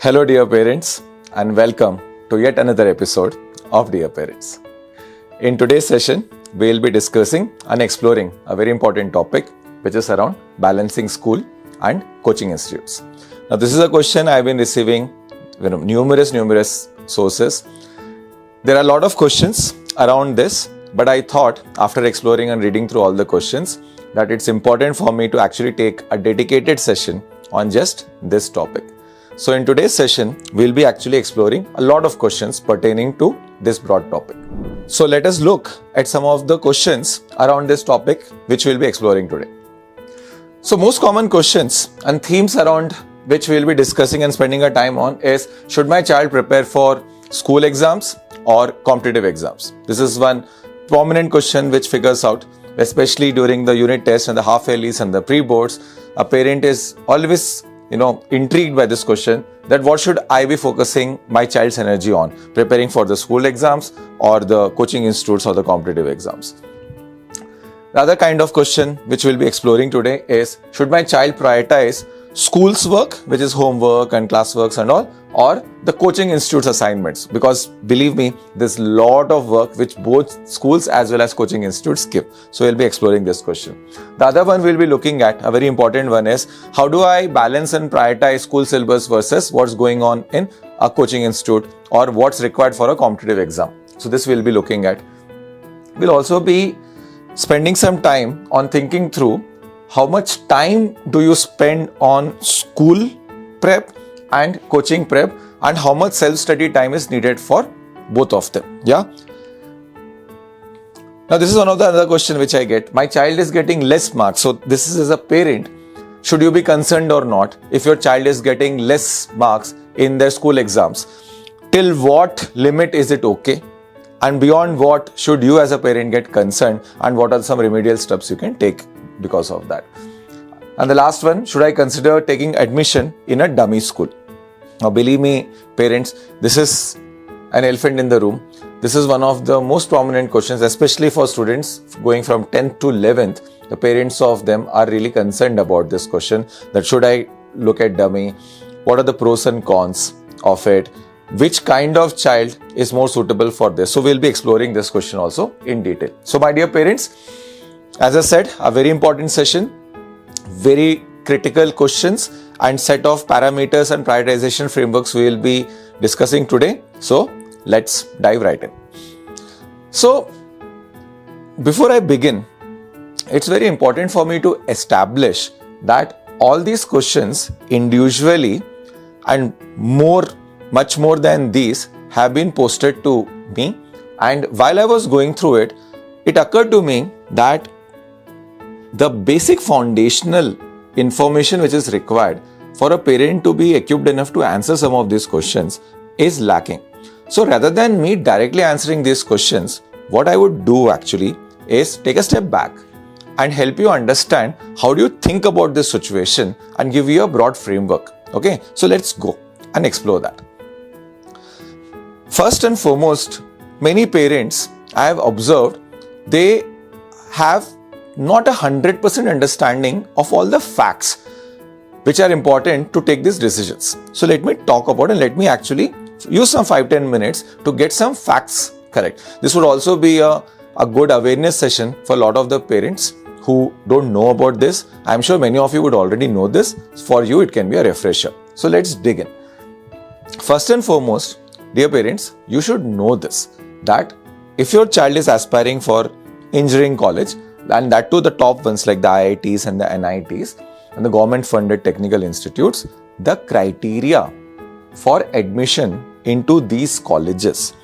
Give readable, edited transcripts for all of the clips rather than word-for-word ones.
Hello dear parents and welcome to yet another episode of Dear Parents. In today's session, we will be discussing and exploring a very important topic which is around balancing school and coaching institutes. Now this is a question I have been receiving numerous sources. There are a lot of questions around this, but I thought after exploring and reading through all the questions that it's important for me to actually take a dedicated session on just this topic. So in today's session, we'll be actually exploring a lot of questions pertaining to this broad topic. So let us look at some of the questions around this topic which we'll be exploring today. So most common questions and themes around which we'll be discussing and spending our time on is, should my child prepare for school exams or competitive exams? This is one prominent question which figures out, especially during the unit test and the half yearlies and the pre-boards. A parent is always intrigued by this question, that what should I be focusing my child's energy on, preparing for the school exams or the coaching institutes or the competitive exams. The other kind of question which we'll be exploring today is, should my child prioritize school's work, which is homework and classworks and all, or the coaching institute's assignments? Because believe me, there's a lot of work which both schools as well as coaching institutes give. So we'll be exploring this question. The other one we'll be looking at, a very important one, is how do I balance and prioritize school syllabus versus what's going on in a coaching institute or what's required for a competitive exam. So this we'll be looking at. We'll also be spending some time on thinking through how much time do you spend on school prep and coaching prep, and how much self-study time is needed for both of them. Yeah. Now this is one of the other question which I get. My child is getting less marks. So this is, as a parent, should you be concerned or not if your child is getting less marks in their school exams? Till what limit is it okay? And beyond what should you as a parent get concerned, and what are some remedial steps you can take because of that? And the last one, should I consider taking admission in a dummy school? Now believe me parents, this is an elephant in the room. This is one of the most prominent questions, especially for students going from 10th to 11th. The parents of them are really concerned about this question, that should I look at dummy? What are the pros and cons of it? Which kind of child is more suitable for this? So we'll be exploring this question also in detail. So my dear parents, as I said, a very important session, very critical questions and set of parameters and prioritization frameworks we will be discussing today. So let's dive right in. So before I begin, it's very important for me to establish that all these questions individually and much more than these have been posted to me, and while I was going through it, it occurred to me that the basic foundational information which is required for a parent to be equipped enough to answer some of these questions is lacking. So rather than me directly answering these questions, what I would do actually is take a step back and help you understand how do you think about this situation and give you a broad framework. Okay, so let's go and explore that. First and foremost, many parents I have observed, they have not 100% understanding of all the facts which are important to take these decisions. So let me talk about, and let me actually use some 5-10 minutes to get some facts correct. This would also be a good awareness session for a lot of the parents who don't know about this. I'm sure many of you would already know this. For you, it can be a refresher. So let's dig in. First and foremost, dear parents, you should know this, that if your child is aspiring for engineering college, and that too the top ones like the IITs and the NITs and the government funded technical institutes, the criteria for admission into these colleges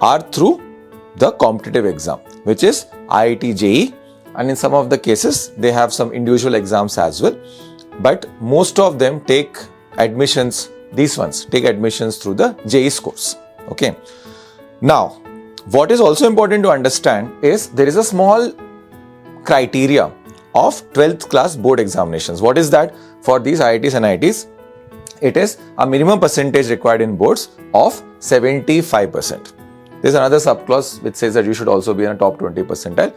are through the competitive exam, which is IIT JEE, and in some of the cases they have some individual exams as well, but most of them take admissions, these ones take admissions through the JEE scores. Okay. Now, what is also important to understand is there is a small criteria of 12th class board examinations. What is that? For these IITs and IITs, it is a minimum percentage required in boards of 75%. There's another subclause which says that you should also be in a top 20 percentile.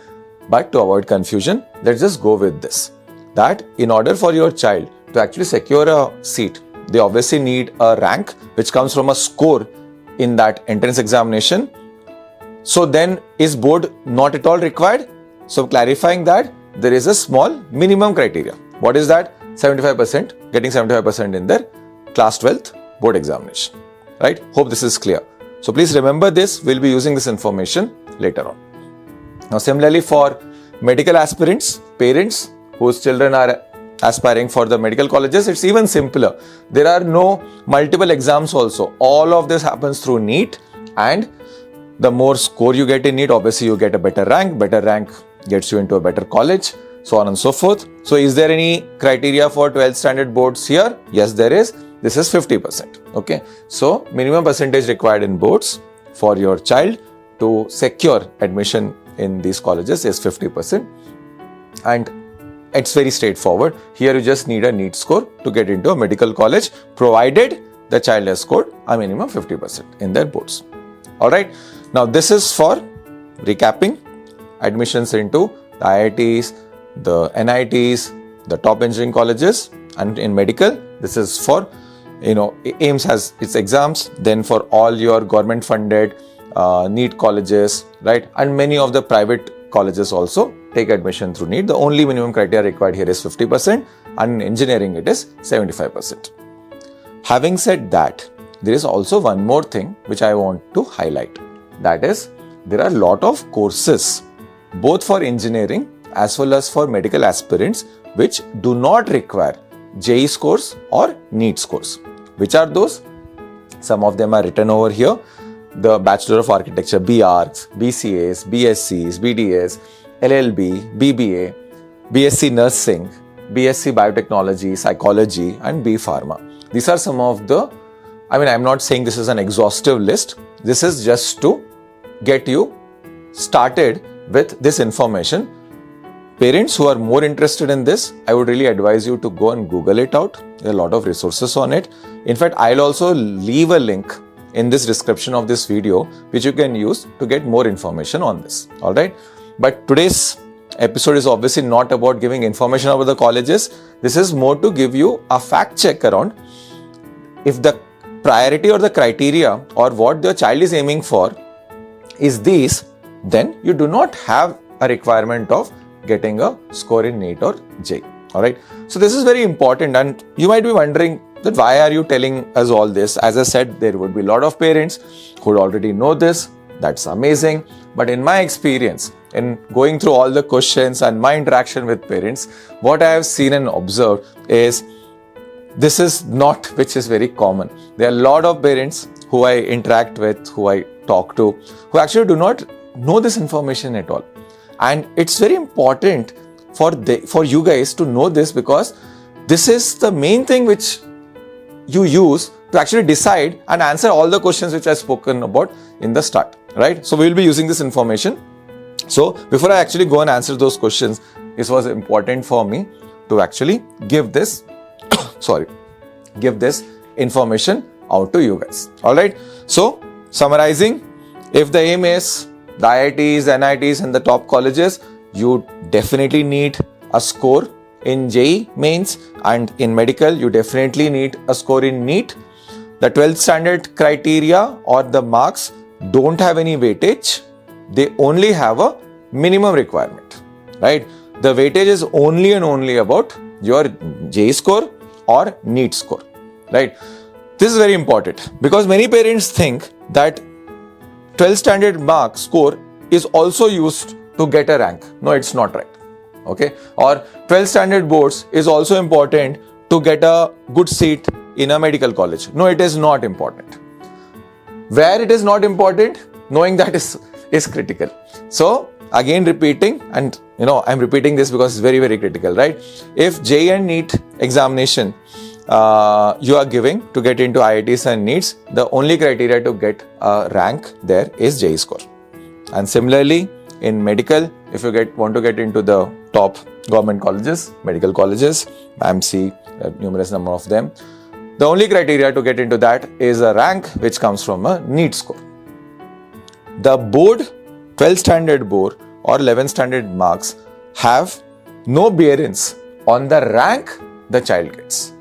But to avoid confusion, let's just go with this, that in order for your child to actually secure a seat they obviously need a rank which comes from a score in that entrance examination. So then is board not at all required? So clarifying that, there is a small minimum criteria. What is that? 75%, getting 75% in their class 12th board examination. Right? Hope this is clear. So please remember this. We'll be using this information later on. Now similarly for medical aspirants, parents whose children are aspiring for the medical colleges, it's even simpler. There are no multiple exams also. All of this happens through NEET, and the more score you get in NEET, obviously you get a better rank. Better rank gets you into a better college, so on and so forth. So is there any criteria for 12th standard boards here? Yes, there is. This is 50%. Okay. So minimum percentage required in boards for your child to secure admission in these colleges is 50%. And it's very straightforward. Here you just need a NEET score to get into a medical college, provided the child has scored a minimum 50% in their boards. Alright. Now this is for recapping admissions into the IITs, the NITs, the top engineering colleges, and in medical, this is for, AIIMS has its exams, then for all your government funded NEET colleges, right? And many of the private colleges also take admission through NEET. The only minimum criteria required here is 50%, and in engineering it is 75%. Having said that, there is also one more thing which I want to highlight. That is, there are a lot of courses, both for engineering as well as for medical aspirants, which do not require JEE scores or NEET scores. Which are those? Some of them are written over here. The Bachelor of Architecture, BArchs, BCAs, BScs, BDS, LLB, BBA, BSc Nursing, BSc Biotechnology, Psychology, and B Pharma. These are some of the, I'm not saying this is an exhaustive list. This is just to get you started with this information. Parents who are more interested in this, I would really advise you to go and Google it out. There are a lot of resources on it. In fact, I'll also leave a link in this description of this video, which you can use to get more information on this. Alright. But today's episode is obviously not about giving information about the colleges. This is more to give you a fact check around if the priority or the criteria or what your child is aiming for is these, then you do not have a requirement of getting a score in NEET or JEE. Alright. So this is very important, and you might be wondering that why are you telling us all this? As I said, there would be a lot of parents who would already know this. That's amazing. But in my experience, in going through all the questions and my interaction with parents, what I have seen and observed is this is not, which is very common. There are a lot of parents who I interact with, who I talk to, who actually do not know this information at all. And it's very important for you guys to know this, because this is the main thing which you use to actually decide and answer all the questions which I've spoken about in the start, right? So we'll be using this information. So before I actually go and answer those questions, it was important for me to actually give this, give this information out to you guys. All right. So summarizing, if the aim is the IITs, NITs and the top colleges, you definitely need a score in JEE mains, and in medical, you definitely need a score in NEET. The 12th standard criteria or the marks don't have any weightage. They only have a minimum requirement, right? The weightage is only and only about your JEE score or NEET score, right? This is very important because many parents think that 12th standard mark score is also used to get a rank. No, it's not right. Okay. Or 12th standard boards is also important to get a good seat in a medical college. No, it is not important. Where it is not important, knowing that is critical. So again repeating, and I'm repeating this because it's very, very critical, right? If JEE and NEET examination you are giving to get into IITs and NEETs, the only criteria to get a rank there is JEE score. And similarly, in medical, if you want to get into the top government colleges, medical colleges, Vamsi, numerous number of them, the only criteria to get into that is a rank which comes from a NEET score. The board, 12th standard board or 11th standard marks have no bearings on the rank the child gets.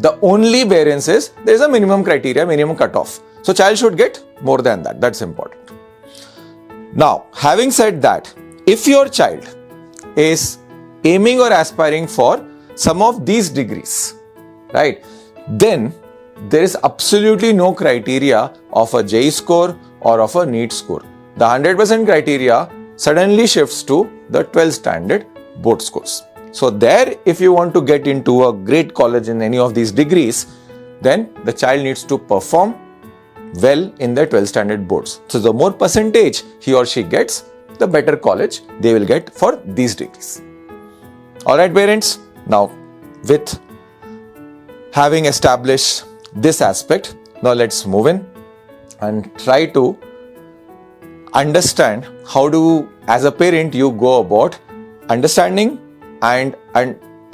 The only variance is there is a minimum criteria, minimum cutoff. So child should get more than that. That's important. Now, having said that, if your child is aiming or aspiring for some of these degrees, right, then there is absolutely no criteria of a JEE score or of a NEET score. The 100% criteria suddenly shifts to the 12th standard board scores. So there, if you want to get into a great college in any of these degrees, then the child needs to perform well in the 12th standard boards. So the more percentage he or she gets, the better college they will get for these degrees. Alright parents, now with having established this aspect, now let's move in and try to understand how do, as a parent, you go about understanding and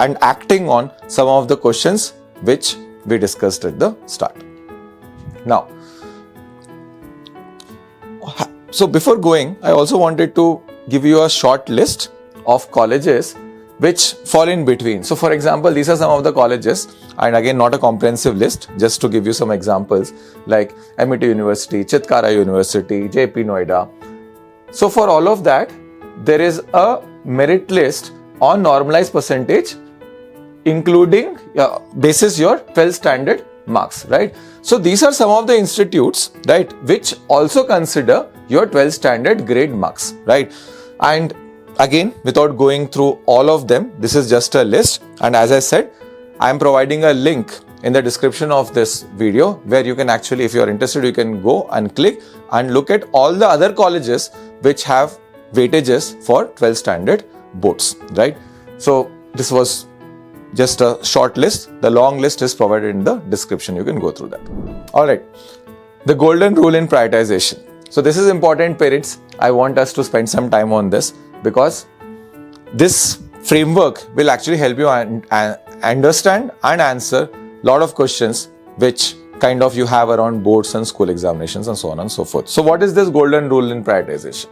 acting on some of the questions which we discussed at the start. Now, so before going, I also wanted to give you a short list of colleges which fall in between. So for example, these are some of the colleges, and again not a comprehensive list, just to give you some examples like MIT University, Chitkara University, JP Noida. So for all of that, there is a merit list on normalized percentage, including basis your 12th standard marks, right? So these are some of the institutes, right, which also consider your 12th standard grade marks, right? And again, without going through all of them, this is just a list. And as I said, I am providing a link in the description of this video where you can actually, if you are interested, you can go and click and look at all the other colleges which have weightages for 12th standard boards, right? So this was just a short list. The long list is provided in the description. You can go through that. All right. The golden rule in prioritization. So this is important, parents. I want us to spend some time on this because this framework will actually help you understand and answer a lot of questions which kind of you have around boards and school examinations and so on and so forth. So what is this golden rule in prioritization?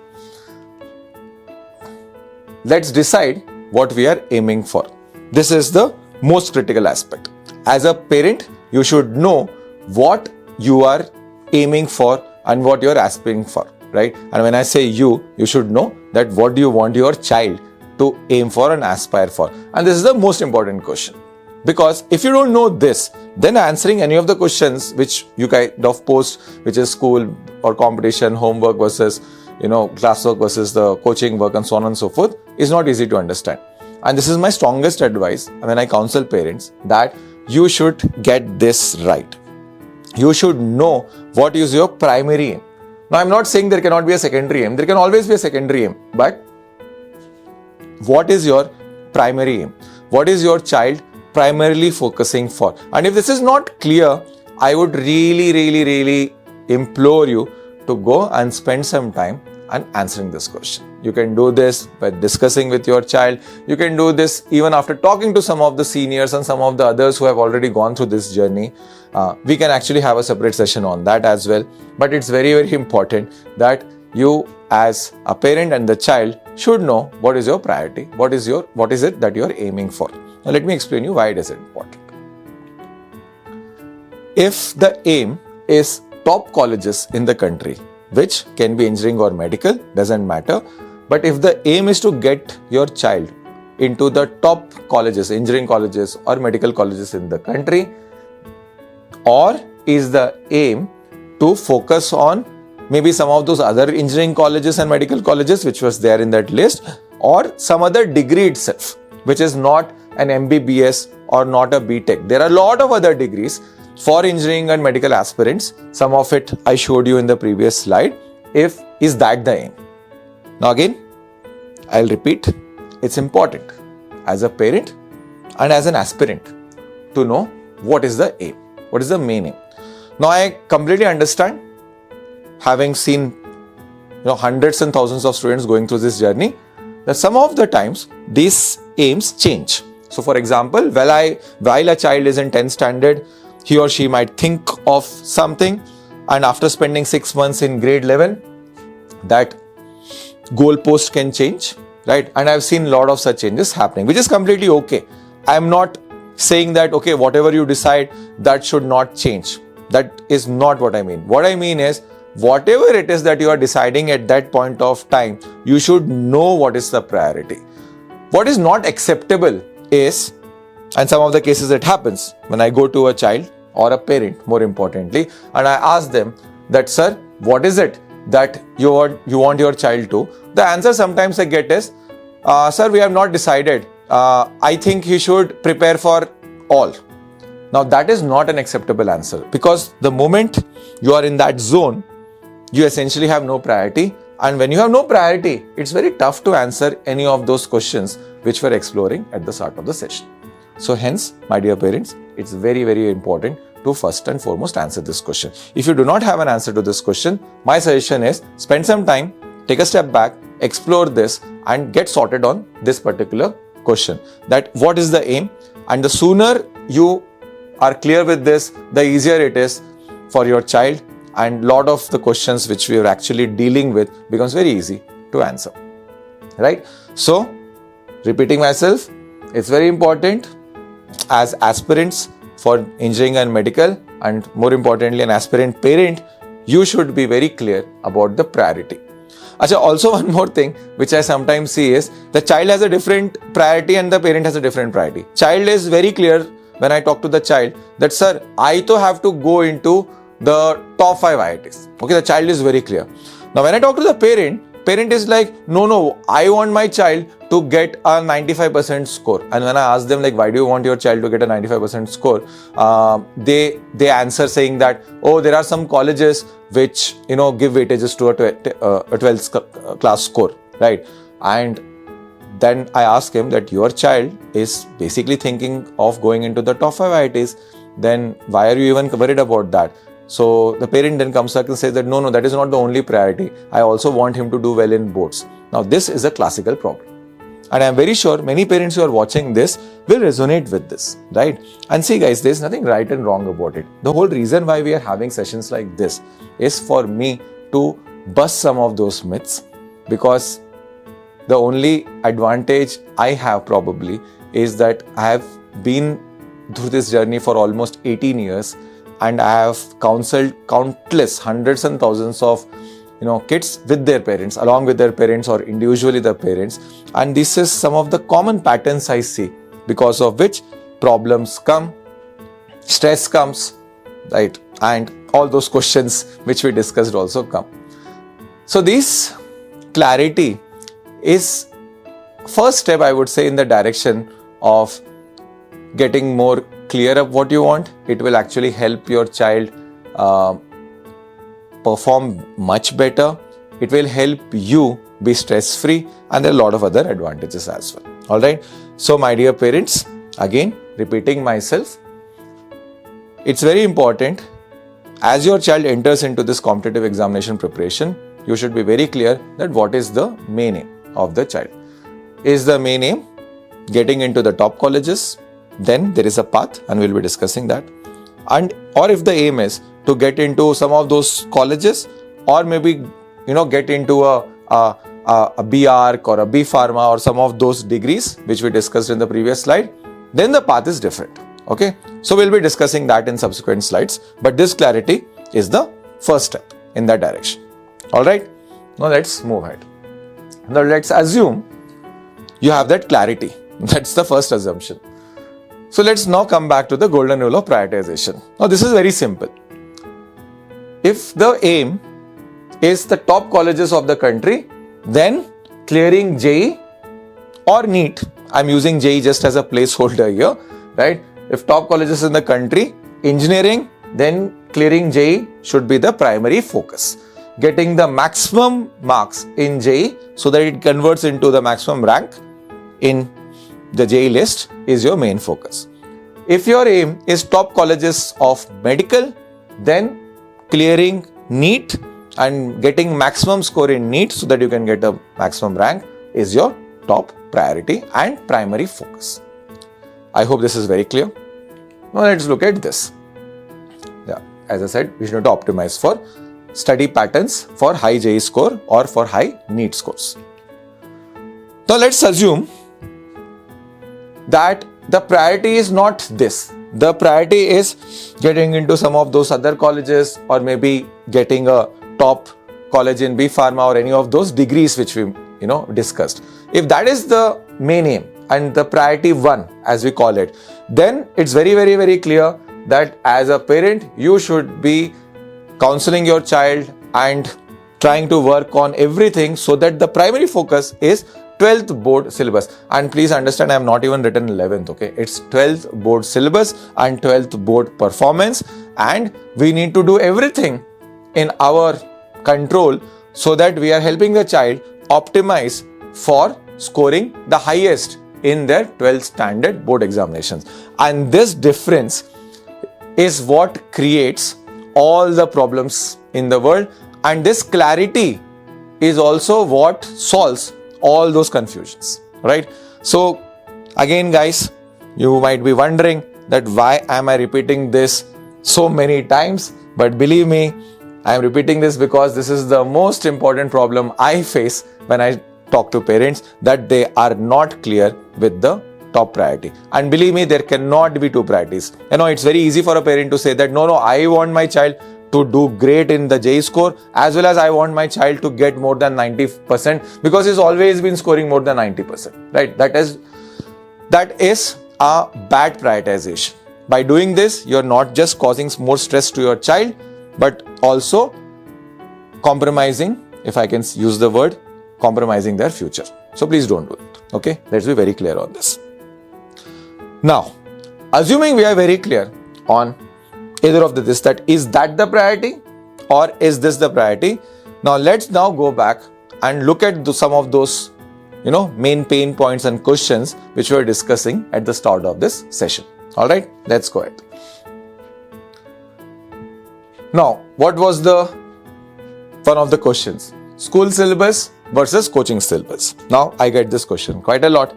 Let's decide what we are aiming for. This is the most critical aspect. As a parent, you should know what you are aiming for and what you are aspiring for, right? And when I say you should know that what do you want your child to aim for and aspire for. And this is the most important question. Because if you don't know this, then answering any of the questions which you kind of post, which is school or competition, homework versus, classwork versus the coaching work and so on and so forth, is not easy to understand. And this is my strongest advice when I counsel parents, that you should get this right. You should know what is your primary aim. Now, I'm not saying there cannot be a secondary aim. There can always be a secondary aim. But what is your primary aim? What is your child primarily focusing for? And if this is not clear, I would really implore you to go and spend some time and answering this question. You can do this by discussing with your child. You can do this even after talking to some of the seniors and some of the others who have already gone through this journey. We can actually have a separate session on that as well. But it's very important that you as a parent and the child should know what is your priority, what is it that you are aiming for. Now let me explain you why it is important. If the aim is top colleges in the country, which can be engineering or medical, doesn't matter. But if the aim is to get your child into the top colleges, engineering colleges or medical colleges in the country, or is the aim to focus on maybe some of those other engineering colleges and medical colleges which was there in that list, or some other degree itself, which is not an MBBS or not a BTech. There are a lot of other degrees for engineering and medical aspirants. Some of it I showed you in the previous slide. Is that the aim? Now again, I'll repeat, it's important as a parent and as an aspirant to know what is the aim, what is the main aim. Now I completely understand, having seen hundreds and thousands of students going through this journey, that some of the times these aims change. So for example, while a child is in 10th standard, he or she might think of something, and after spending 6 months in grade 11, that goalpost can change, right? And I've seen a lot of such changes happening, which is completely okay. I'm not saying that, okay, whatever you decide, that should not change. That is not what I mean. What I mean is, whatever it is that you are deciding at that point of time, you should know what is the priority. What is not acceptable is, and some of the cases it happens, when I go to a child or a parent, more importantly, and I ask them that, sir, what is it that you want your child to? The answer sometimes I get is, sir, we have not decided. I think he should prepare for all. Now that is not an acceptable answer, because the moment you are in that zone, you essentially have no priority. And when you have no priority, it's very tough to answer any of those questions which we're exploring at the start of the session. So hence, my dear parents, it's very, very important to first and foremost answer this question. If you do not have an answer to this question, my suggestion is spend some time, take a step back, explore this and get sorted on this particular question. That what is the aim? And the sooner you are clear with this, the easier it is for your child, and lot of the questions which we are actually dealing with becomes very easy to answer. Right? So, repeating myself, it's very important as aspirants for engineering and medical, and more importantly an aspirant parent, you should be very clear about the priority. Achha, also one more thing which I sometimes see is the child has a different priority and the parent has a different priority. Child is very clear when I talk to the child that, sir, I too have to go into the top 5 IITs. Okay, the child is very clear. Now when I talk to the parent is like, no, I want my child to get a 95% score. And when I ask them like, why do you want your child to get a 95% score? They answer saying that, oh, there are some colleges which, give weightages to a 12th class score, right? And then I ask him that your child is basically thinking of going into the top 5 IITs. Then why are you even worried about that? So the parent then comes back and says that no, that is not the only priority. I also want him to do well in boards. Now this is a classical problem. And I am very sure many parents who are watching this will resonate with this, right? And see guys, there is nothing right and wrong about it. The whole reason why we are having sessions like this is for me to bust some of those myths, because the only advantage I have probably is that I have been through this journey for almost 18 years and I have counseled countless hundreds and thousands of kids with their parents, along with their parents or individually the parents. And this is some of the common patterns I see, because of which problems come, stress comes, right? And all those questions which we discussed also come. So this clarity is first step, I would say, in the direction of getting more clear of what you want. It will actually help your child perform much better. It will help you be stress-free, and there are a lot of other advantages as well. All right. So my dear parents, again, repeating myself, it's very important as your child enters into this competitive examination preparation, you should be very clear that what is the main aim of the child. Is the main aim getting into the top colleges? Then there is a path and we'll be discussing that. Or if the aim is to get into some of those colleges, or maybe get into a B Arc or a B Pharma or some of those degrees which we discussed in the previous slide, then the path is different. Okay, so we'll be discussing that in subsequent slides, but this clarity is the first step in that direction. All right, now let's move ahead. Now let's assume you have that clarity. That's the first assumption. So let's now come back to the golden rule of prioritization. Now this is very simple. If the aim is the top colleges of the country, then clearing JEE or NEET, I'm using JEE just as a placeholder here, right? If top colleges in the country, engineering, then clearing JEE should be the primary focus. Getting the maximum marks in JEE so that it converts into the maximum rank in the JEE list is your main focus. If your aim is top colleges of medical, then clearing NEET and getting maximum score in NEET so that you can get a maximum rank is your top priority and primary focus. I hope this is very clear. Now let's look at this. Yeah, as I said, we should not optimize for study patterns for high JEE score or for high NEET scores. Now let's assume that the priority is not this. The priority is getting into some of those other colleges, or maybe getting a top college in B Pharma or any of those degrees which we discussed. If that is the main aim and the priority one, as we call it, then it's very, very, very clear that as a parent, you should be counseling your child and trying to work on everything so that the primary focus is 12th board syllabus. And please understand, I have not even written 11th, okay? It's 12th board syllabus and 12th board performance, and we need to do everything in our control so that we are helping the child optimize for scoring the highest in their 12th standard board examinations. And this difference is what creates all the problems in the world, and this clarity is also what solves all those confusions, right? So again, guys, you might be wondering that why am I repeating this so many times? But believe me, I am repeating this because this is the most important problem I face when I talk to parents, that they are not clear with the top priority. And believe me, there cannot be two priorities. It's very easy for a parent to say that no, I want my child to do great in the JEE score, as well as I want my child to get more than 90% because he's always been scoring more than 90%, right? That is a bad prioritization. By doing this, you're not just causing more stress to your child, but also compromising, if I can use the word, compromising their future. So please don't do it, okay? Let's be very clear on this. Now, assuming we are very clear on either of this, that is that the priority or is this the priority? Now let's now go back and look at some of those main pain points and questions which we were discussing at the start of this session. All right, let's go ahead. Now, what was one of the questions? School syllabus versus coaching syllabus. Now, I get this question quite a lot.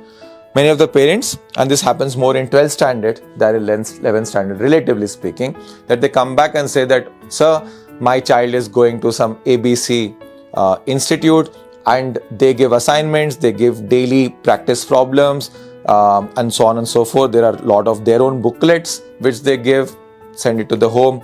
Many of the parents, and this happens more in 12th standard than in 11th standard, relatively speaking, that they come back and say that, sir, my child is going to some ABC institute, and they give assignments, they give daily practice problems, and so on and so forth. There are a lot of their own booklets which they give, send it to the home,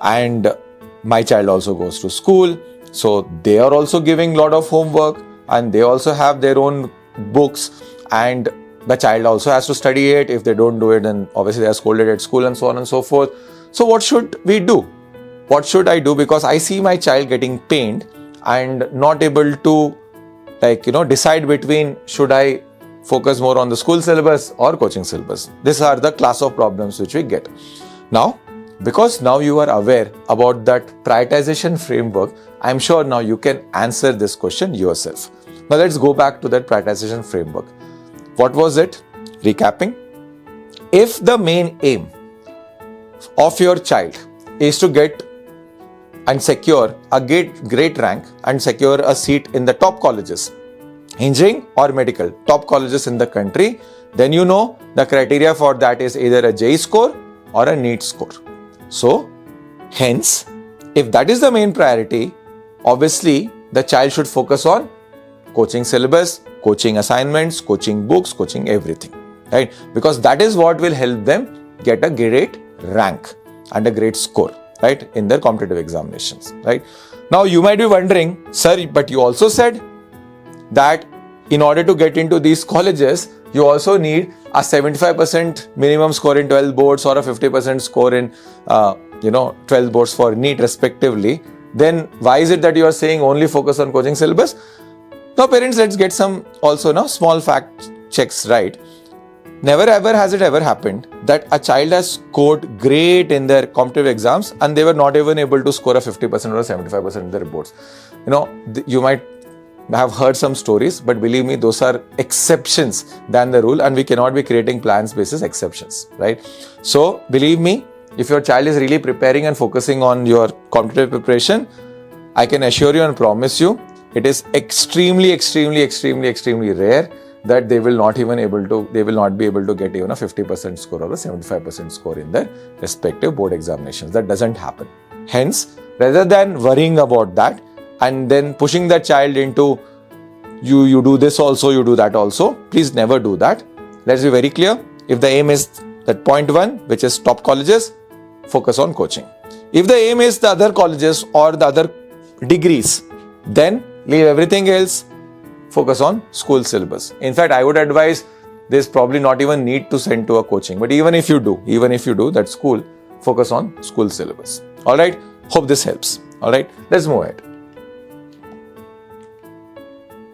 and my child also goes to school, so they are also giving a lot of homework, and they also have their own books, and the child also has to study it. If they don't do it, then obviously they are scolded at school and so on and so forth. So what should we do? What should I do? Because I see my child getting pained and not able to decide between should I focus more on the school syllabus or coaching syllabus. These are the class of problems which we get. Now, because now you are aware about that prioritization framework, I'm sure now you can answer this question yourself. Now let's go back to that prioritization framework. What was it? Recapping. If the main aim of your child is to get and secure a great rank and secure a seat in the top colleges, engineering or medical, top colleges in the country, then the criteria for that is either a JEE score or a NEET score. So, hence, if that is the main priority, obviously the child should focus on coaching syllabus, coaching assignments, coaching books, coaching everything, right? Because that is what will help them get a great rank and a great score, right, in their competitive examinations, right? Now, you might be wondering, sir, but you also said that in order to get into these colleges, you also need a 75% minimum score in 12 boards or a 50% score in 12 boards for NEET respectively. Then why is it that you are saying only focus on coaching syllabus? Now parents, let's get some also small fact checks right. Never ever has it ever happened that a child has scored great in their competitive exams and they were not even able to score a 50% or a 75% in their boards. You might have heard some stories, but believe me, those are exceptions than the rule, and we cannot be creating plans basis exceptions, right? So believe me, if your child is really preparing and focusing on your competitive preparation, I can assure you and promise you, it is extremely rare that they will not be able to get even a 50% score or a 75% score in their respective board examinations. That doesn't happen. Hence, rather than worrying about that and then pushing the child into you do this also, you do that also, please never do that. Let's be very clear. If the aim is that point 1, which is top colleges, focus on coaching. If the aim is the other colleges or the other degrees, then leave everything else, focus on school syllabus. In fact, I would advise there's probably not even need to send to a coaching, but even if you do that school, focus on school syllabus. All right, hope this helps. All right, let's move ahead.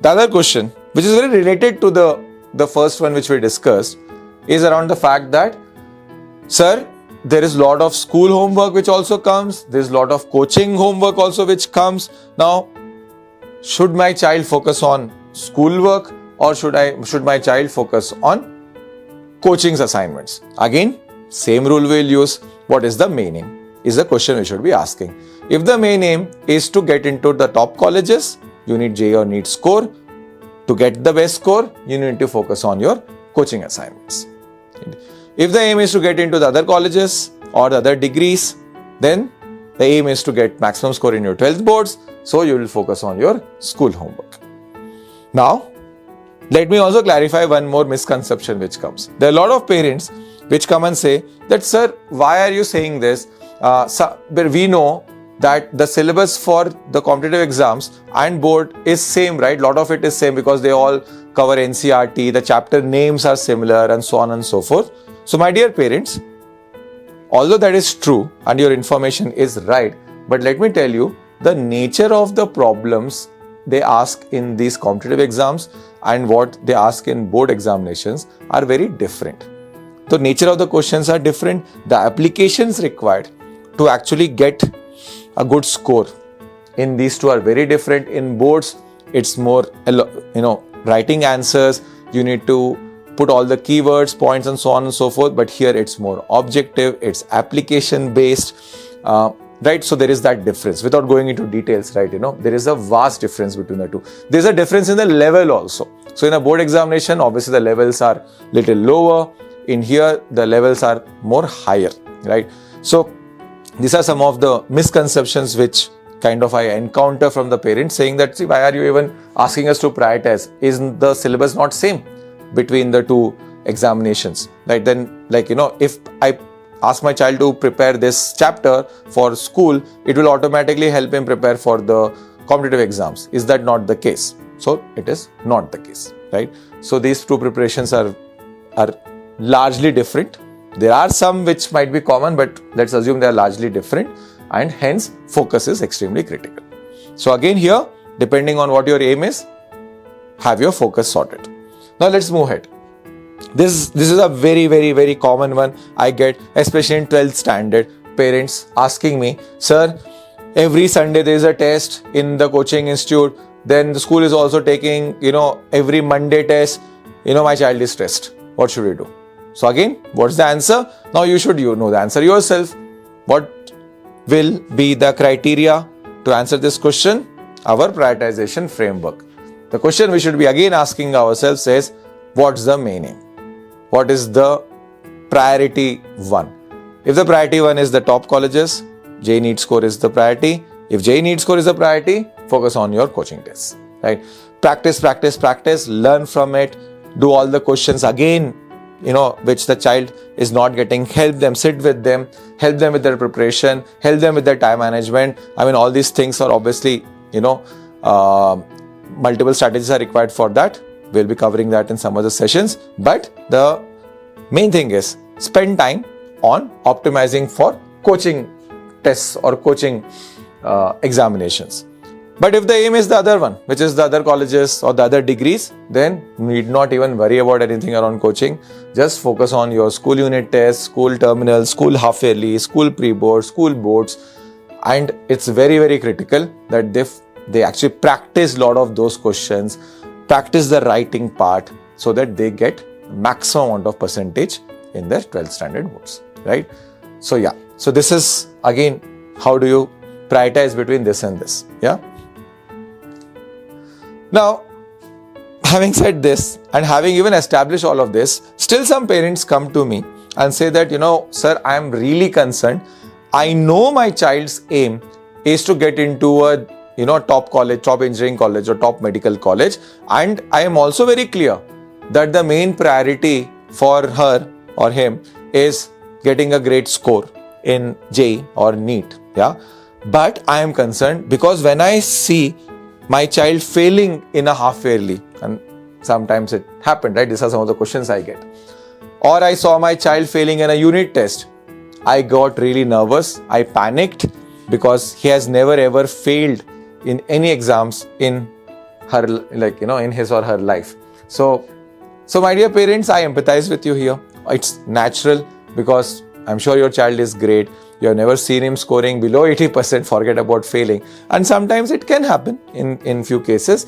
The other question, which is very related to the first one which we discussed, is around the fact that, sir, there is a lot of school homework which also comes, there's a lot of coaching homework also which comes. Now, should my child focus on schoolwork or should my child focus on coaching's assignments? Again, same rule we'll use. What is the main aim? Is the question we should be asking. If the main aim is to get into the top colleges, you need JEE or NEET score. To get the best score, you need to focus on your coaching assignments. If the aim is to get into the other colleges or the other degrees, then the aim is to get maximum score in your 12th boards, so you will focus on your school homework. Now, let me also clarify one more misconception which comes. There are a lot of parents which come and say that, sir, why are you saying this? But we know that the syllabus for the competitive exams and board is same, right? A lot of it is same because they all cover NCERT, the chapter names are similar and so on and so forth. So my dear parents, although that is true and your information is right, but let me tell you, the nature of the problems they ask in these competitive exams and what they ask in board examinations are very different. The nature of the questions are different. The applications required to actually get a good score in these two are very different. In boards, it's more, writing answers. You need to put all the keywords, points and so on and so forth. But here it's more objective, it's application based, right? So there is that difference. Without going into details, right? There is a vast difference between the two. There's a difference in the level also. So in a board examination, obviously the levels are little lower. In here, the levels are more higher, right? So these are some of the misconceptions which kind of I encounter from the parents saying that, see, why are you even asking us to prioritize? Isn't the syllabus not same between the two examinations, right? Then, if I ask my child to prepare this chapter for school, it will automatically help him prepare for the competitive exams. Is that not the case? So it is not the case, right? So these two preparations are largely different. There are some which might be common, but let's assume they are largely different, and hence focus is extremely critical. So again here, depending on what your aim is, have your focus sorted. Now let's move ahead. This is a very, very, very common one I get, especially in 12th standard. Parents asking me, sir, every Sunday there is a test in the coaching institute. Then the school is also taking, every Monday test. My child is stressed. What should we do? So again, what's the answer? Now you should know the answer yourself. What will be the criteria to answer this question? Our prioritization framework. The question we should be again asking ourselves is, what's the main aim? What is the priority one? If the priority one is the top colleges, JEE NEET score is the priority. If JEE NEET score is the priority, focus on your coaching tests, right? Practice, learn from it, do all the questions again, which the child is not getting, help them, sit with them, help them with their preparation, help them with their time management. All these things are obviously, multiple strategies are required for that. We'll be covering that in some other sessions. But the main thing is spend time on optimizing for coaching tests or coaching examinations. But if the aim is the other one, which is the other colleges or the other degrees, then you need not even worry about anything around coaching. Just focus on your school unit tests, school terminals, school half yearly, school pre-board, school boards. And it's very, very critical that they actually practice a lot of those questions, practice the writing part so that they get maximum amount of percentage in their 12th standard boards, right? So yeah, so this is again, how do you prioritize between this and this, yeah? Now, having said this and having even established all of this, still some parents come to me and say that, sir, I am really concerned. I know my child's aim is to get into a, top college, top engineering college or top medical college. And I am also very clear that the main priority for her or him is getting a great score in JEE or NEET. Yeah. But I am concerned because when I see my child failing in a half yearly, and sometimes it happened, right? These are some of the questions I get. Or I saw my child failing in a unit test. I got really nervous. I panicked because he has never ever failed in any exams in her, in his or her life. So my dear parents, I empathize with you here. It's natural because I'm sure your child is great. You have never seen him scoring below 80%, forget about failing. And sometimes it can happen in few cases.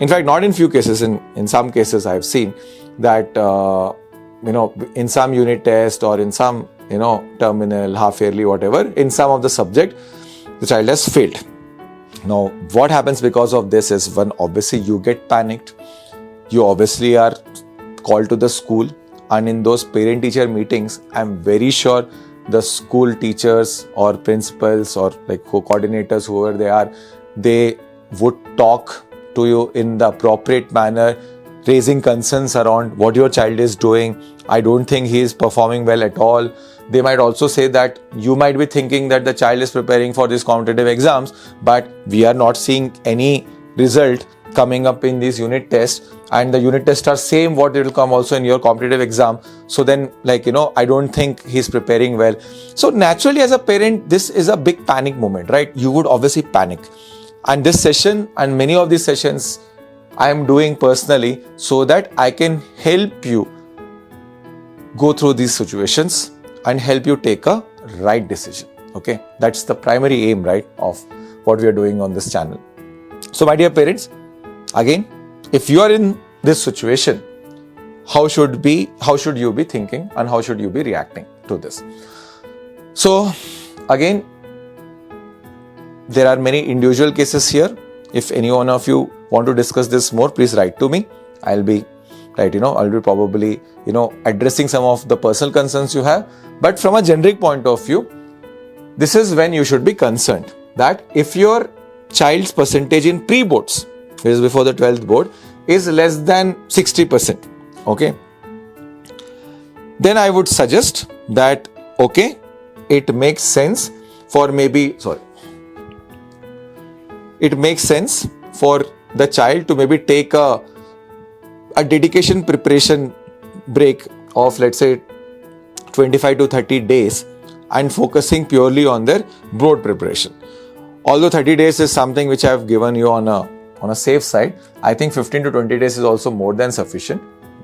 In fact, not in few cases, in some cases I've seen that, in some unit test or in some, terminal, half yearly, whatever, in some of the subject, the child has failed. Now, what happens because of this is, one, obviously you get panicked. You obviously are called to the school, and in those parent-teacher meetings, I'm very sure the school teachers or principals or coordinators, whoever they are, they would talk to you in the appropriate manner, raising concerns around what your child is doing. I don't think he is performing well at all. They might also say that you might be thinking that the child is preparing for these competitive exams, but we are not seeing any result coming up in these unit tests, and the unit tests are same what it will come also in your competitive exam. So then, I don't think he's preparing well. So naturally, as a parent, this is a big panic moment, right? You would obviously panic. And this session and many of these sessions I am doing personally so that I can help you go through these situations and help you take a right decision. Okay, that's the primary aim, right, of what we are doing on this channel. So my dear parents, again, if you are in this situation, how should you be thinking and how should you be reacting to this? So again, there are many individual cases here. If any one of you want to discuss this more, please write to me. I'll be probably, addressing some of the personal concerns you have. But from a generic point of view, this is when you should be concerned that if your child's percentage in pre-boards, which is before the 12th board, is less than 60%, okay, then I would suggest that, okay, it makes sense for it makes sense for the child to maybe take a dedication preparation break of, let's say, 25 to 30 days and focusing purely on their board preparation. Although 30 days is something which I have given you on a safe side, I think 15 to 20 days is also more than sufficient,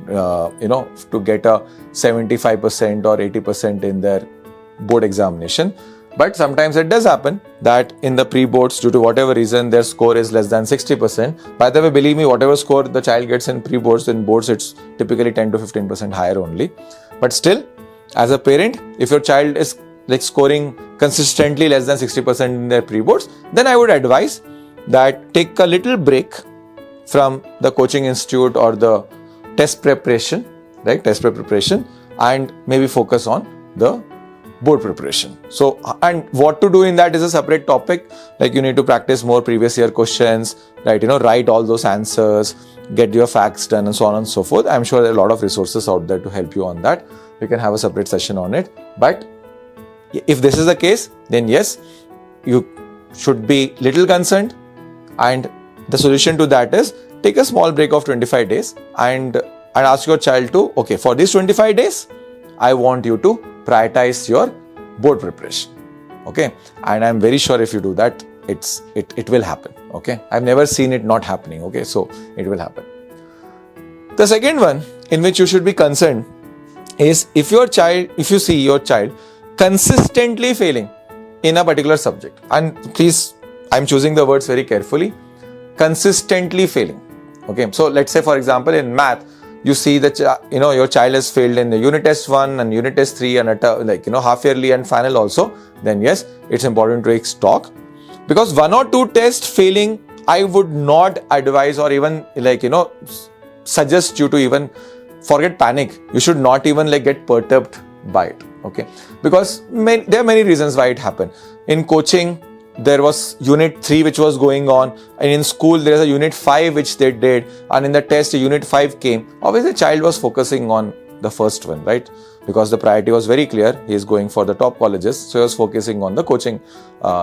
to get a 75% or 80% in their board examination. But sometimes it does happen that in the pre-boards, due to whatever reason, their score is less than 60%. By the way, believe me, whatever score the child gets in pre-boards, in boards, it's typically 10 to 15% higher only. But still, as a parent, if your child is scoring consistently less than 60% in their pre-boards, then I would advise that take a little break from the coaching institute or the test preparation, and maybe focus on the board preparation. So, and what to do in that is a separate topic. You need to practice more previous year questions, right? Write all those answers, get your facts done, and so on and so forth. I'm sure there are a lot of resources out there to help you on that. We can have a separate session on it. But if this is the case, then yes, you should be little concerned. And the solution to that is take a small break of 25 days and ask your child to, okay, for these 25 days, I want you to prioritize your board preparation. Okay. And I'm very sure if you do that, it will happen. Okay. I've never seen it not happening. Okay. So it will happen. The second one in which you should be concerned is if you see your child consistently failing in a particular subject, and please, I'm choosing the words very carefully, consistently failing. Okay. So let's say, for example, in math, you see that, your child has failed in the unit test 1 and unit test 3 and half yearly and final also, then yes, it's important to take stock. Because 1 or 2 tests failing, I would not advise or even suggest you to even forget panic. You should not even get perturbed by it. Okay. Because there are many reasons why it happened. In coaching, there was unit 3 which was going on, and in school there is a unit 5 which they did, and in the test unit 5 came. Obviously the child was focusing on the first one, right? Because the priority was very clear. He is going for the top colleges. So he was focusing on the coaching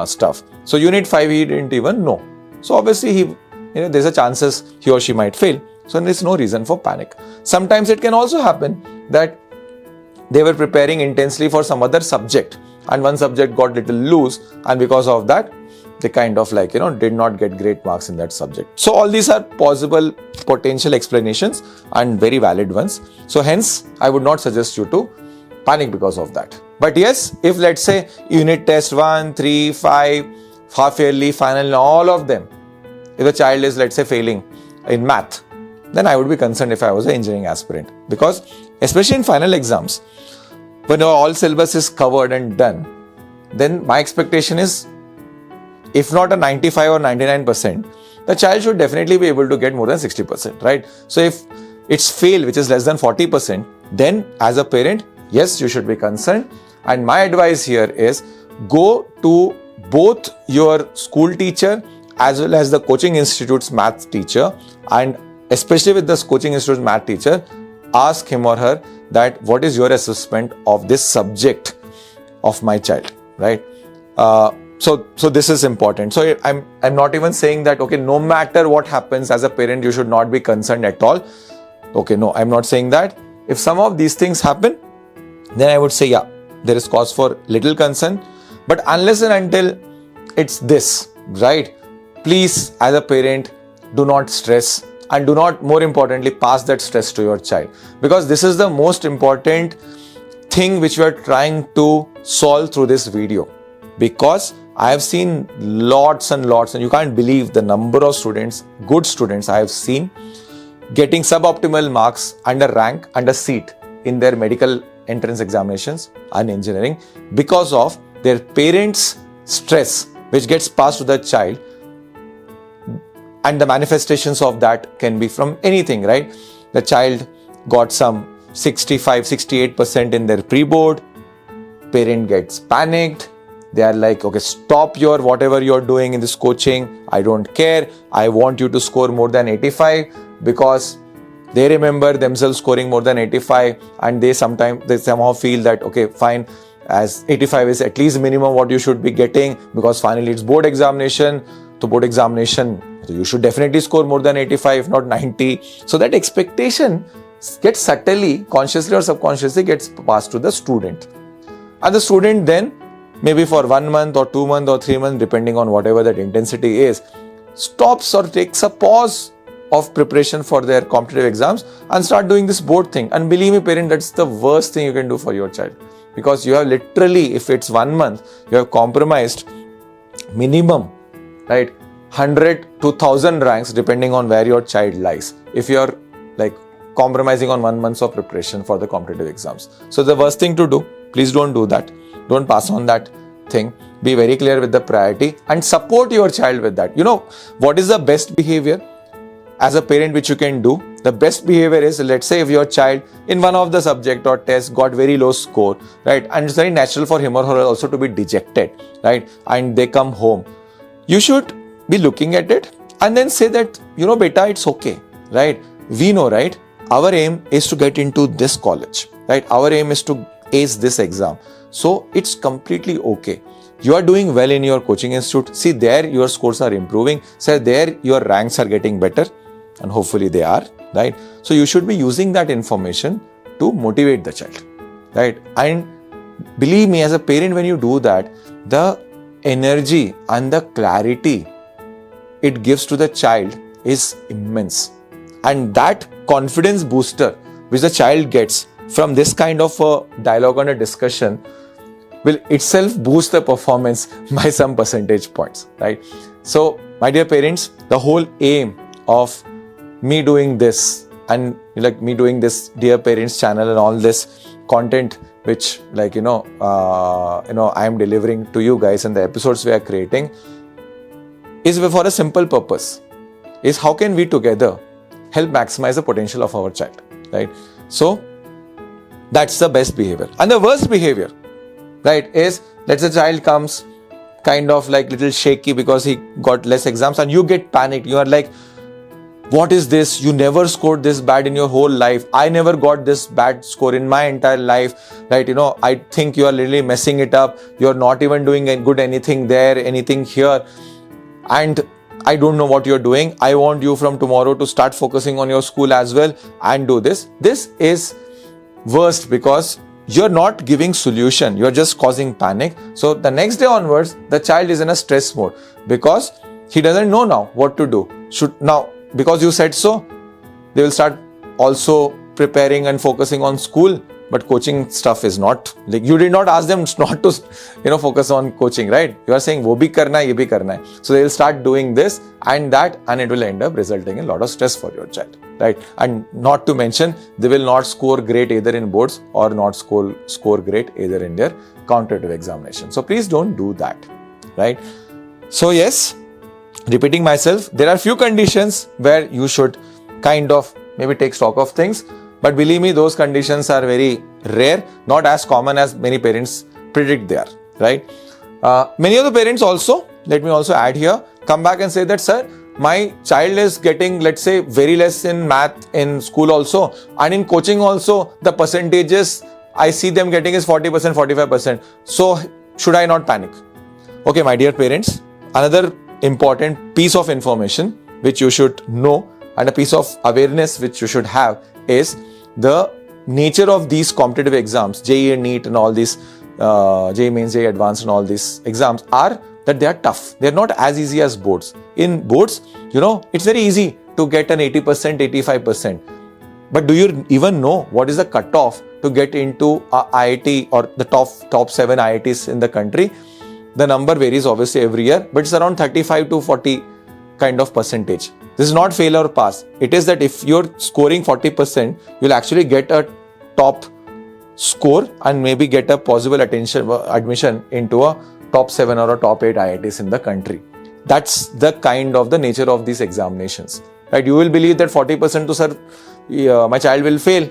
stuff. So unit 5, he didn't even know. So obviously there's a chances he or she might fail. So there's no reason for panic. Sometimes it can also happen that they were preparing intensely for some other subject and one subject got little loose, and because of that they kind of did not get great marks in that subject. So all these are possible potential explanations and very valid ones. So hence I would not suggest you to panic because of that. But yes, if let's say unit test 1, 3, 5, half yearly, final, all of them, if the child is let's say failing in math, then I would be concerned if I was an engineering aspirant, because especially in final exams, when all syllabus is covered and done, then my expectation is, if not a 95 or 99%, the child should definitely be able to get more than 60%, right? So if it's fail, which is less than 40%, then as a parent, yes, you should be concerned. And my advice here is go to both your school teacher as well as the coaching institute's math teacher, and especially with this coaching institute's math teacher, ask him or her that what is your assessment of this subject of my child, right? So this is important. So I'm not even saying that, okay, no matter what happens as a parent, you should not be concerned at all. Okay, no, I'm not saying that. If some of these things happen, then I would say, yeah, there is cause for little concern. But unless and until it's this, right? Please, as a parent, do not stress, and do not, more importantly, pass that stress to your child, because this is the most important thing which we are trying to solve through this video. Because I have seen lots and lots, and you can't believe the number of students, good students I have seen getting suboptimal marks and a rank and a seat in their medical entrance examinations and engineering because of their parents' stress, which gets passed to the child. And the manifestations of that can be from anything, right? The child got some 65, 68% in their pre-board. Parent gets panicked. They are like, okay, stop your whatever you're doing in this coaching. I don't care. I want you to score more than 85, because they remember themselves scoring more than 85, and they somehow feel that, okay, fine, as 85 is at least minimum what you should be getting, because finally it's board examination. So board examination, so you should definitely score more than 85, if not 90. So that expectation gets subtly, consciously or subconsciously, gets passed to the student. And the student then, maybe for 1 month or 2 months or 3 months, depending on whatever that intensity is, stops or takes a pause of preparation for their competitive exams and start doing this board thing. And believe me, parent, that's the worst thing you can do for your child, because you have literally, if it's 1 month, you have compromised minimum, right, 100 to 1000 ranks depending on where your child lies, if you're compromising on 1 month of preparation for the competitive exams. So the worst thing to do, please don't do that. Don't pass on that thing. Be very clear with the priority and support your child with that. You know, what is the best behavior as a parent which you can do? The best behavior is, let's say if your child in one of the subject or test got very low score, right? And it's very natural for him or her also to be dejected, right? And they come home. You should be looking at it and then say that, beta, it's okay, right? We know, right? Our aim is to get into this college, right? Our aim is to ace this exam. So it's completely okay. You are doing well in your coaching institute. See, there your scores are improving. So there your ranks are getting better, and hopefully they are, right? So you should be using that information to motivate the child, right? And believe me, as a parent, when you do that, the energy and the clarity it gives to the child is immense. And that confidence booster which the child gets from this kind of a dialogue and a discussion will itself boost the performance by some percentage points, right? So, my dear parents, the whole aim of me doing this and me doing this Dear Parents channel and all this content which I am delivering to you guys and the episodes we are creating is for a simple purpose, is how can we together help maximize the potential of our child, right? So that's the best behavior. And the worst behavior, right, is let's say child comes kind of little shaky because he got less exams and you get panicked. You are like, what is this? You never scored this bad in your whole life. I never got this bad score in my entire life, right? I think you are literally messing it up. You're not even doing good anything there, anything here. And I don't know what you're doing. I want you from tomorrow to start focusing on your school as well and do this. This is worst because you're not giving solution. You're just causing panic. So the next day onwards, the child is in a stress mode because he doesn't know now what to do. Because you said so, they will start also preparing and focusing on school, but coaching stuff is not, like, you did not ask them not to focus on coaching, right? You are saying wo bhi karna hai, ye bhi karna hai. So they will start doing this and that, and it will end up resulting in a lot of stress for your child, right? And not to mention, they will not score great either in boards or not score great either in their competitive examination. So please don't do that, right? So yes, repeating myself, there are few conditions where you should kind of maybe take stock of things, but believe me, those conditions are very rare, not as common as many parents predict they are, right? Many of the parents also, let me also add here, come back and say that, sir, my child is getting, let's say, very less in math in school also, and in coaching also, the percentages I see them getting is 40%, 45%. So should I not panic? Okay, my dear parents, another important piece of information which you should know and a piece of awareness which you should have is the nature of these competitive exams, JEE NEET and all these JEE Mains, JEE Advanced and all these exams are that they are tough. They are not as easy as boards. In boards, it's very easy to get an 80%, 85%. But do you even know what is the cutoff to get into a IIT or the top 7 IITs in the country? The number varies obviously every year, but it's around 35 to 40 kind of percentage. This is not fail or pass. It is that if you're scoring 40%, you'll actually get a top score and maybe get a possible admission into a top 7 or a top 8 IITs in the country. That's the kind of the nature of these examinations, right? You will believe that 40% to sir, my child will fail.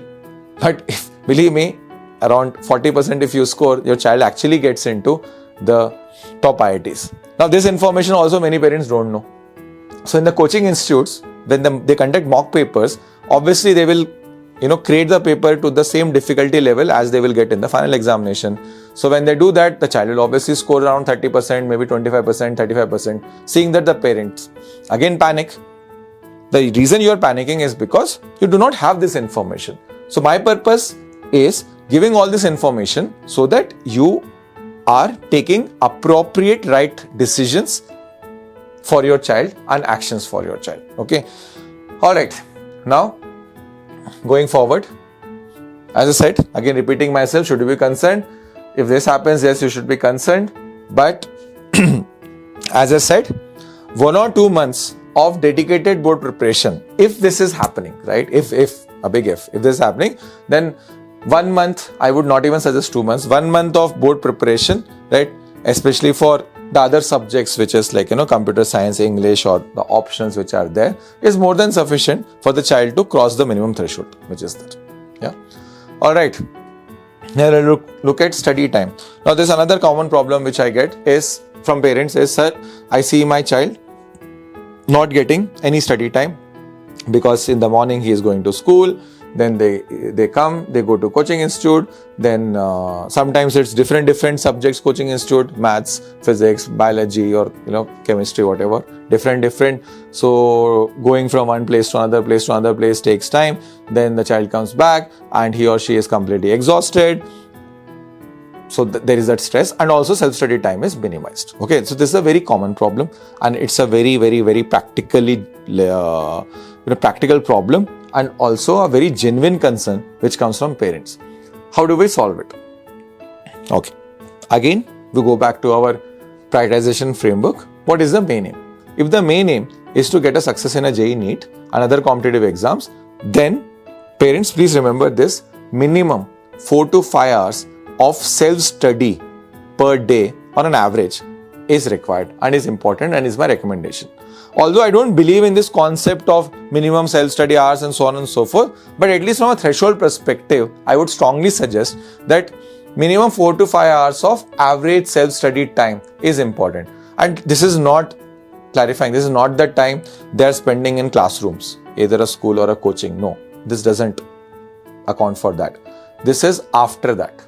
But believe me, around 40% if you score, your child actually gets into the top IITs. Now, this information also many parents don't know. So in the coaching institutes, when they conduct mock papers, obviously they will create the paper to the same difficulty level as they will get in the final examination. So when they do that, the child will obviously score around 30%, maybe 25%, 35%, seeing that the parents again panic. The reason you are panicking is because you do not have this information. So my purpose is giving all this information so that you are taking appropriate right decisions for your child and actions for your child. Okay. All right. Now, going forward, as I said, again repeating myself, should you be concerned? If this happens, yes, you should be concerned. But as I said, 1 or 2 months of dedicated board preparation, if this is happening, right? If this is happening, then 1 month, I would not even suggest 2 months, 1 month of board preparation, right? Especially for the other subjects, which is like, computer science, English, or the options which are there, is more than sufficient for the child to cross the minimum threshold, which is that. Yeah. All right. Now look at study time. Now there's another common problem which I get is from parents is, sir, I see my child not getting any study time because in the morning he is going to school, then they come, they go to coaching institute, then sometimes it's different subjects, coaching institute, maths, physics, biology, or chemistry, whatever, different. So going from one place to another place takes time. Then the child comes back and he or she is completely exhausted. So there is that stress, and also self-study time is minimized. Okay, so this is a very common problem, and it's a very, very, very practical problem, and also a very genuine concern which comes from parents. How do we solve it? Okay, again we go back to our prioritization framework. What is the main aim? If the main aim is to get a success in a JEE NEET and other competitive exams, then parents, please remember this: minimum 4 to 5 hours of self-study per day on an average is required and is important and is my recommendation. Although I don't believe in this concept of minimum self-study hours and so on and so forth, but at least from a threshold perspective, I would strongly suggest that minimum 4 to 5 hours of average self-study time is important. And this is not clarifying, this is not the time they are spending in classrooms. either a school or a coaching. No, this doesn't account for that. This is after that.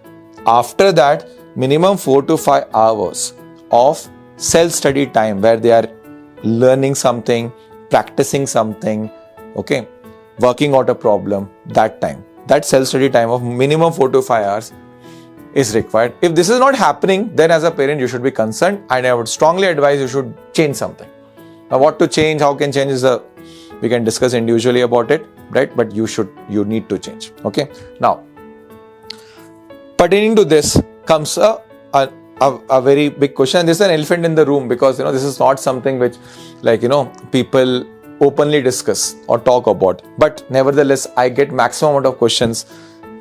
After that, minimum 4 to 5 hours of self-study time where they are learning something, practicing something, okay, working out a problem, that time. That self-study time of minimum 4 to 5 hours is required. If this is not happening, then as a parent, you should be concerned, and I would strongly advise you should change something. Now, what to change, how can change we can discuss individually about it, right? But you need to change, okay? Now, pertaining to this comes a very big question. This is an elephant in the room because, this is not something which, people openly discuss or talk about. But nevertheless, I get maximum amount of questions,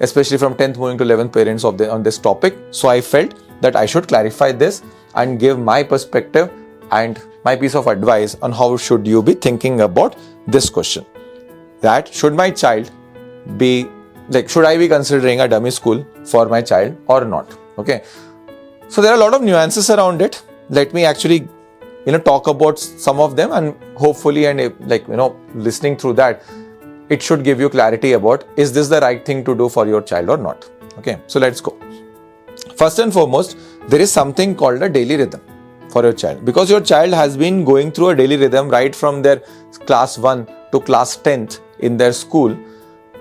especially from 10th moving to 11th parents on this topic. So I felt that I should clarify this and give my perspective and my piece of advice on how should you be thinking about this question. That should my child be, should I be considering a dummy school for my child or not? Okay. So there are a lot of nuances around it. Let me actually, talk about some of them, and hopefully, and listening through that, it should give you clarity about, is this the right thing to do for your child or not? Okay. So let's go. First and foremost, there is something called a daily rhythm for your child, because your child has been going through a daily rhythm right from their class 1 to class 10th in their school.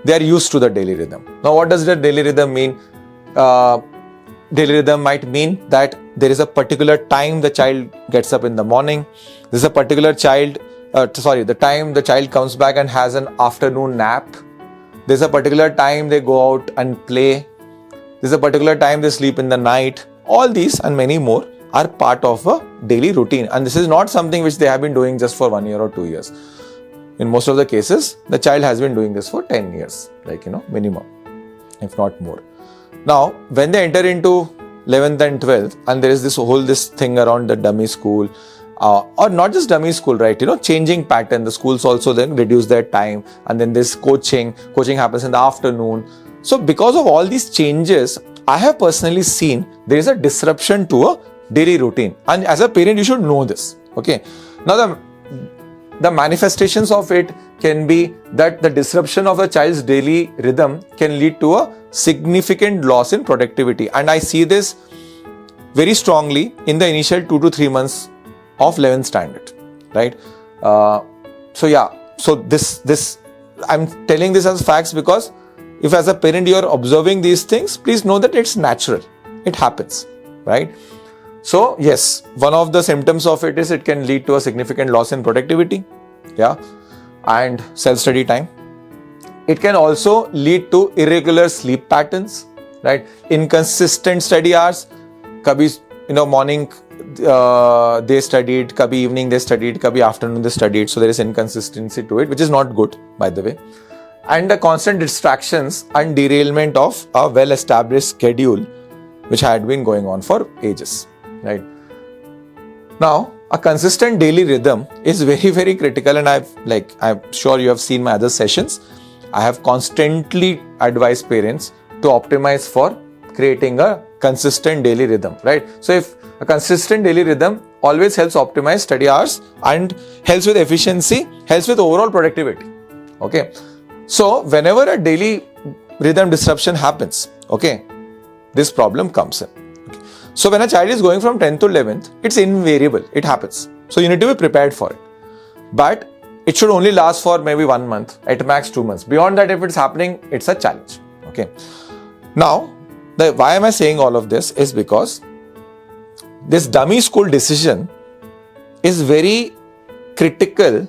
They are used to the daily rhythm. Now, what does the daily rhythm mean? Daily rhythm might mean that there is a particular time the child gets up in the morning. There's a particular the time the child comes back and has an afternoon nap. There's a particular time they go out and play. There's a particular time they sleep in the night. All these and many more are part of a daily routine. And this is not something which they have been doing just for 1 year or 2 years. In most of the cases, the child has been doing this for 10 years, minimum, if not more. Now, when they enter into 11th and 12th, and there is this thing around the dummy school, or not just dummy school, right? Changing pattern. The schools also then reduce their time, and then this coaching happens in the afternoon. So because of all these changes, I have personally seen there is a disruption to a daily routine. And as a parent, you should know this, okay? Now, the manifestations of it can be that the disruption of a child's daily rhythm can lead to a significant loss in productivity. And I see this very strongly in the initial 2 to 3 months of 11th standard, right? So this I'm telling this as facts, because if as a parent you are observing these things, please know that it's natural. It happens, right? So yes, one of the symptoms of it is it can lead to a significant loss in productivity, and self-study time. It can also lead to irregular sleep patterns, right? Inconsistent study hours. Kabhi, morning they studied, kabhi evening they studied, kabhi afternoon they studied. So there is inconsistency to it, which is not good, by the way. And the constant distractions and derailment of a well-established schedule, which had been going on for ages, right? Now, a consistent daily rhythm is very, very critical, and I'm sure you have seen my other sessions. I have constantly advised parents to optimize for creating a consistent daily rhythm, right? So if a consistent daily rhythm always helps optimize study hours and helps with efficiency, helps with overall productivity, okay? So whenever a daily rhythm disruption happens, okay, this problem comes in. Okay. So when a child is going from 10th to 11th, it's invariable, it happens. So you need to be prepared for it. But it should only last for maybe 1 month, at max 2 months. Beyond that, if it's happening, it's a challenge. Okay. Now, why am I saying all of this is because this dummy school decision is very critical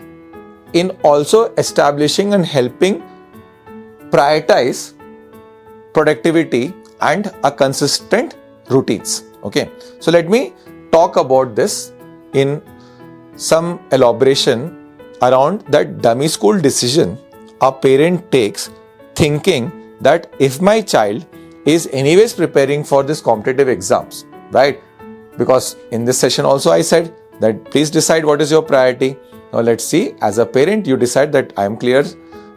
in also establishing and helping prioritize productivity and a consistent routines. Okay. So let me talk about this in some elaboration around that dummy school decision a parent takes, thinking that if my child is anyways preparing for this competitive exams, right? Because in this session also I said that please decide what is your priority. Now let's see, as a parent you decide that I am clear,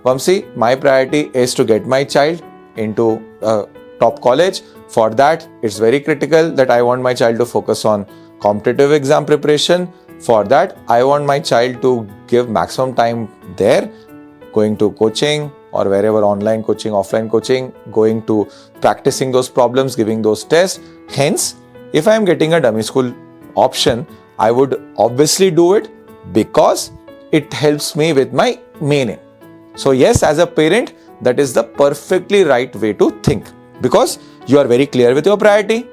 Vamsi, my priority is to get my child into a top college. For that, it's very critical that I want my child to focus on competitive exam preparation. For that, I want my child to give maximum time there. going to coaching or wherever, online coaching, offline coaching, going to practicing those problems, giving those tests. Hence, if I am getting a dummy school option, I would obviously do it because it helps me with my main aim. So yes, as a parent, that is the perfectly right way to think, because you are very clear with your priority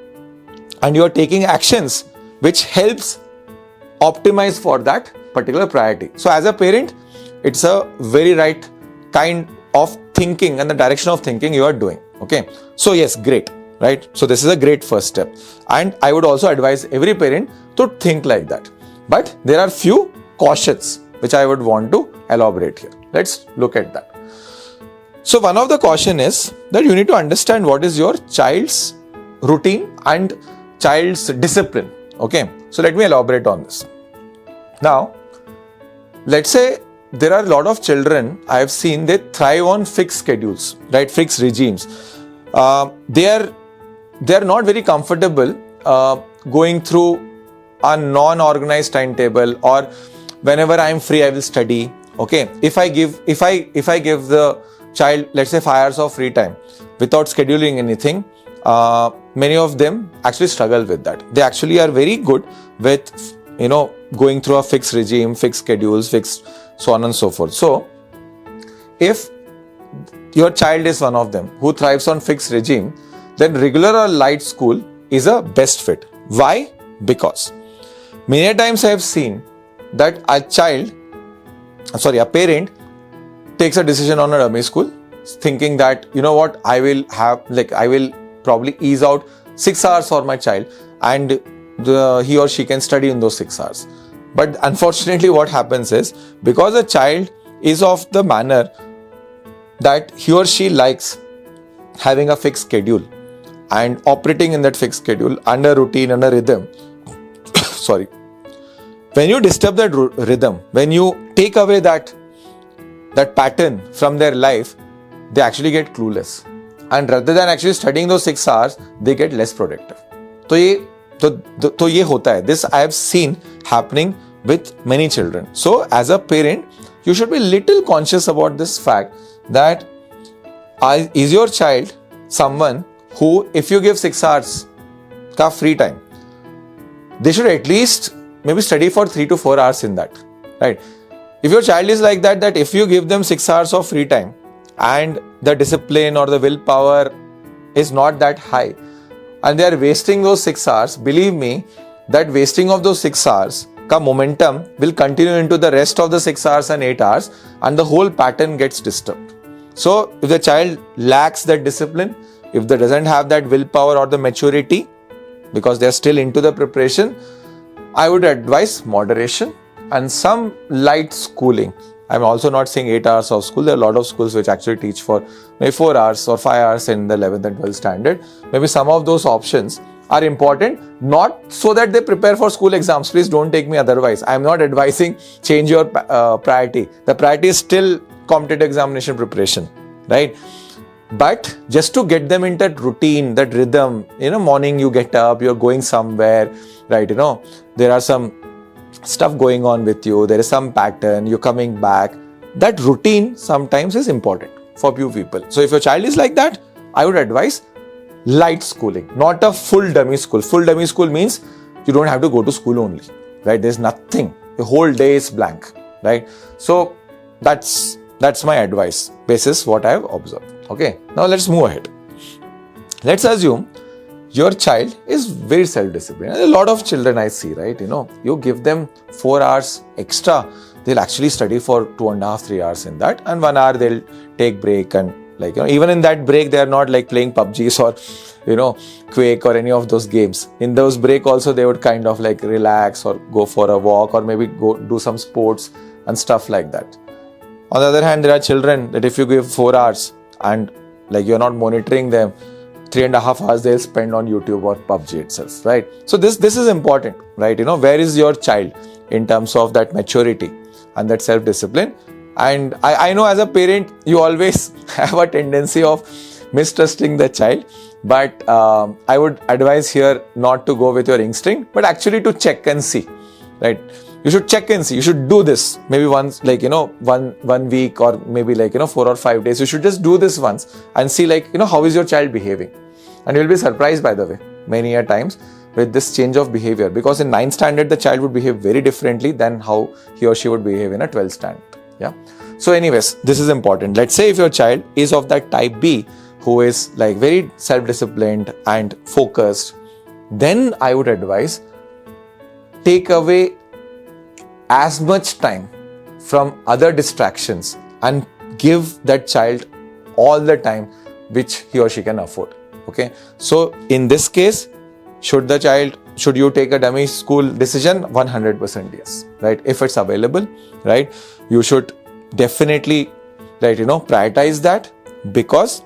and you are taking actions which helps optimize for that particular priority. So as a parent, it's a very right kind of thinking and the direction of thinking you are doing. Okay. So yes, great, right? So this is a great first step. And I would also advise every parent to think like that. But there are few cautions which I would want to elaborate here. Let's look at that. So one of the caution is that you need to understand what is your child's routine and child's discipline. Okay. So let me elaborate on this. Now, let's say there are a lot of children I have seen, they thrive on fixed schedules, right? Fixed regimes. They are not very comfortable going through a non-organized timetable, or whenever I am free I will study. Okay, if I give the child, let's say, 5 hours of free time without scheduling anything, many of them actually struggle with that. They actually are very good with going through a fixed regime, fixed schedules, fixed so on and so forth. So if your child is one of them who thrives on fixed regime, then regular or light school is a best fit. Why? Because many times I have seen that a parent takes a decision on a dummy school thinking that, I will probably ease out 6 hours for my child and he or she can study in those 6 hours. But unfortunately what happens is, because a child is of the manner that he or she likes having a fixed schedule and operating in that fixed schedule under routine, under rhythm, when you disturb that rhythm, when you take away that pattern from their life, they actually get clueless. And rather than actually studying those 6 hours, they get less productive. So ye hota hai. This I have seen happening with many children. So as a parent, you should be little conscious about this fact that is your child someone who, if you give 6 hours ka free time, they should at least maybe study for 3 to 4 hours in that, right? If your child is like that if you give them 6 hours of free time and the discipline or the willpower is not that high and they are wasting those 6 hours, believe me, that wasting of those 6 hours ka momentum will continue into the rest of the 6 hours and 8 hours and the whole pattern gets disturbed. So if the child lacks that discipline, if they doesn't have that willpower or the maturity, because they are still into the preparation, I would advise moderation and some light schooling. I'm also not saying 8 hours of school. There are a lot of schools which actually teach for maybe 4 hours or 5 hours in the 11th and 12th standard. Maybe some of those options are important, not so that they prepare for school exams. Please don't take me otherwise. I'm not advising change your priority. The priority is still competitive examination preparation, right? But just to get them into that routine, that rhythm, morning you get up, you're going somewhere, right? There are some stuff going on with you, there is some pattern, you're coming back. That routine sometimes is important for few people. So if your child is like that, I would advise light schooling, not a full dummy school. Full dummy school means you don't have to go to school only, right? There's nothing. The whole day is blank, right? So that's my advice basis what I have observed. Okay, now let's move ahead. Let's assume your child is very self-disciplined. A lot of children I see, right? You give them 4 hours extra, they'll actually study for 2.5, 3 hours in that, and 1 hour they'll take break, and even in that break they are not like playing PUBGs or Quake or any of those games. In those break also they would kind of like relax or go for a walk or maybe go do some sports and stuff like that. On the other hand, there are children that if you give 4 hours and you're not monitoring them, 3.5 hours they'll spend on YouTube or PUBG itself, right? So this is important, right? Where is your child in terms of that maturity and that self-discipline? And I know as a parent, you always have a tendency of mistrusting the child, but I would advise here not to go with your instinct, but actually to check and see, right? you should check and see. You should do this maybe once, like, one week, or maybe like, 4 or 5 days. You should just do this once and see, like, how is your child behaving. And you'll be surprised, by the way, many a times with this change of behavior, because in 9th standard, the child would behave very differently than how he or she would behave in a 12th standard. Yeah. So anyways, this is important. Let's say if your child is of that type B, who is like very self-disciplined and focused, then I would advise take away as much time from other distractions and give that child all the time which he or she can afford. Okay. So in this case, should you take a dummy school decision? 100% yes, right? If it's available, right? You should definitely, right, prioritize that, because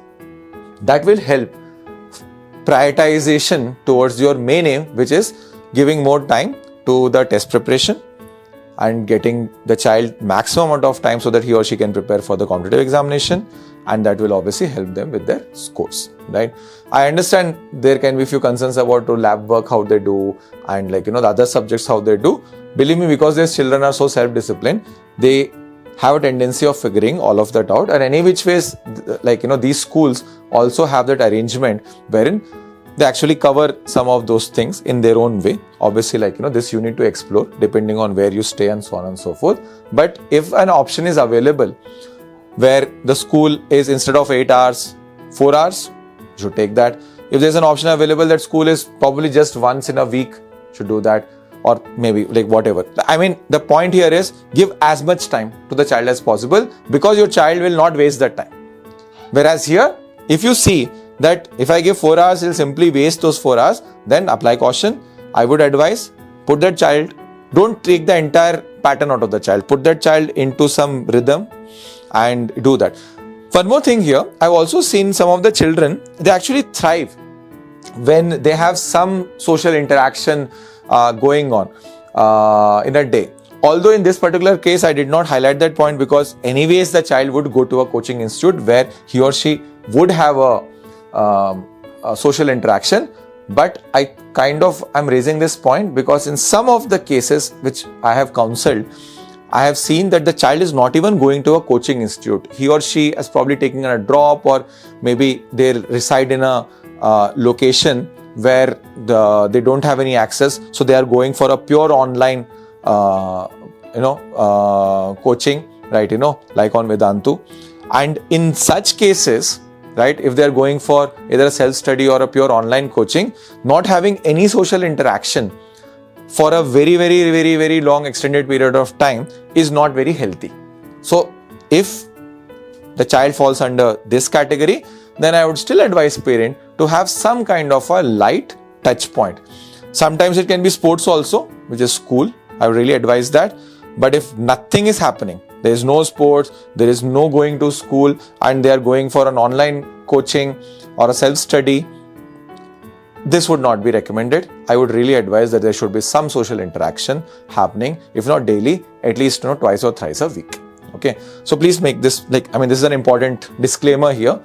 that will help prioritization towards your main aim, which is giving more time to the test preparation and getting the child maximum amount of time so that he or she can prepare for the competitive examination, and that will obviously help them with their scores, right? I understand there can be few concerns about lab work, how they do, and like, the other subjects, how they do. Believe me, because these children are so self-disciplined, they have a tendency of figuring all of that out. And any which ways, like, these schools also have that arrangement wherein they actually cover some of those things in their own way. Obviously, like, this you need to explore depending on where you stay and so on and so forth. But if an option is available where the school is, instead of 8 hours, 4 hours, you should take that. If there's an option available that school is probably just once in a week, you should do that. Or maybe like whatever. I mean, the point here is give as much time to the child as possible, because your child will not waste that time. Whereas here, if you see that if I give 4 hours, he'll simply waste those 4 hours, then apply caution. I would advise, put that child, don't take the entire pattern out of the child. Put that child into some rhythm and do that. One more thing here, I've also seen some of the children, they actually thrive when they have some social interaction going on in a day. Although in this particular case, I did not highlight that point, because anyways, the child would go to a coaching institute where he or she would have a social interaction. But I'm raising this point because in some of the cases which I have counseled, I have seen that the child is not even going to a coaching institute. He or she is probably taking a drop, or maybe they reside in a location where they don't have any access, so they are going for a pure online coaching, right, like on Vedantu. And in such cases, right, if they are going for either a self-study or a pure online coaching, not having any social interaction for a very, very, very, very long extended period of time is not very healthy. So if the child falls under this category, then I would still advise parent to have some kind of a light touch point. Sometimes it can be sports also, which is cool. I would really advise that. But if nothing is happening, there is no sports, there is no going to school, and they are going for an online coaching or a self-study, this would not be recommended. I would really advise that there should be some social interaction happening, if not daily, at least twice or thrice a week. Okay, so please make this this is an important disclaimer here,